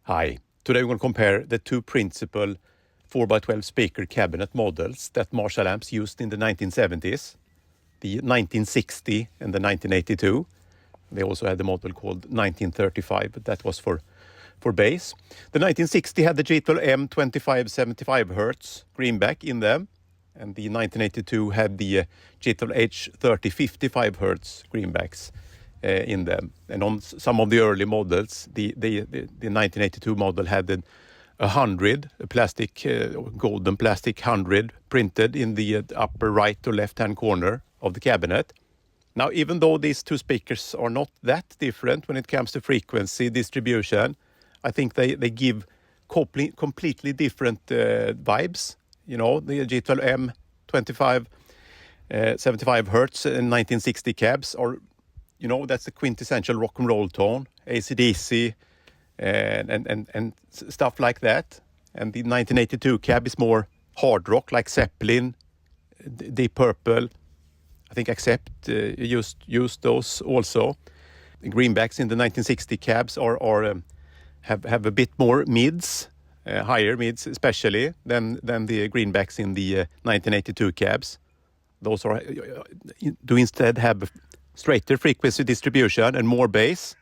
Hi, today we're going to compare the two principal 4x12 speaker cabinet models that Marshall amps used in the 1970s, the 1960 and the 1982. They also had a model called 1935, but that was for bass. The 1960 had the G12 M21 75 Hz Greenback in them, and the 1982 had the G12 H30 55 Hz Greenbacks in them. And on some of the early models, the 1982 model had a 100, a plastic, golden plastic 100 printed in the upper right or left-hand corner of the cabinet. Now, even though these two speakers are not that different when it comes to frequency distribution, I think they give completely different vibes. You know, the G12 M25 75 Hz and 1960 cabs are, you know, that's the quintessential rock and roll tone, AC/DC, and stuff like that. And the 1982 cab is more hard rock, like Zeppelin, Deep Purple. I think Accept used those also. The Greenbacks in the 1960 cabs have a bit more mids, higher mids especially than the Greenbacks in the 1982 cabs. Those do instead have straighter frequency distribution and more bass.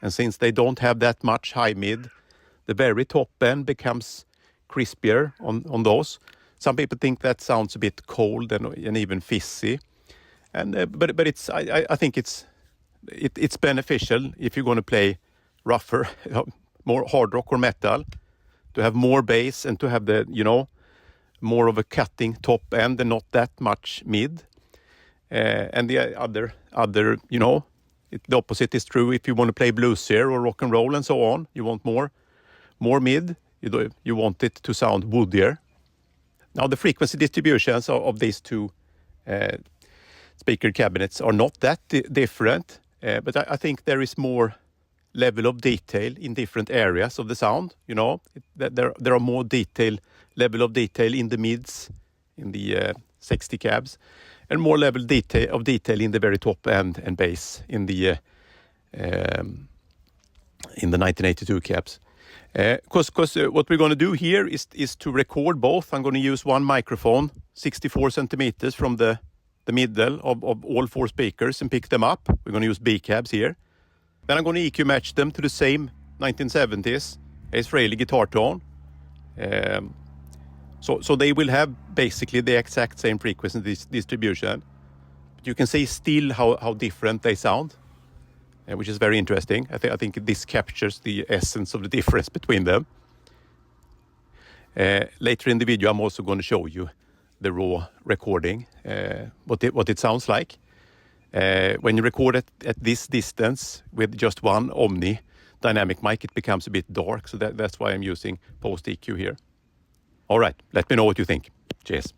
And since they don't have that much high mid, the very top end becomes crispier on those. Some people think that sounds a bit cold and even fizzy. And but it's I think it's beneficial if you're going to play rougher, more hard rock or metal, to have more bass and to have the, you know, more of a cutting top end and not that much mid. And the other, you know, the opposite is true if you want to play bluesier or rock and roll and so on. You want more mid. You want it to sound woodier. Now, the frequency distributions of these two speaker cabinets are not that different, but I think there is more level of detail in different areas of the sound. You know, there are more level of detail in the mids, in the 60 cabs, and more level of detail in the very top end and bass in the 1982 cabs. Because what we're going to do here is to record both. I'm going to use one microphone, 64 centimeters from the middle of all four speakers, and pick them up. We're going to use B cabs here. Then I'm going to EQ match them to the same 1970s Ace Frehley guitar tone. So they will have basically the exact same frequency distribution. But you can see still how different they sound, which is very interesting. I think this captures the essence of the difference between them. Later in the video, I'm also going to show you the raw recording, what it sounds like. When you record at this distance with just one Omni dynamic mic, it becomes a bit dark. So that's why I'm using post EQ here. All right, let me know what you think. Cheers.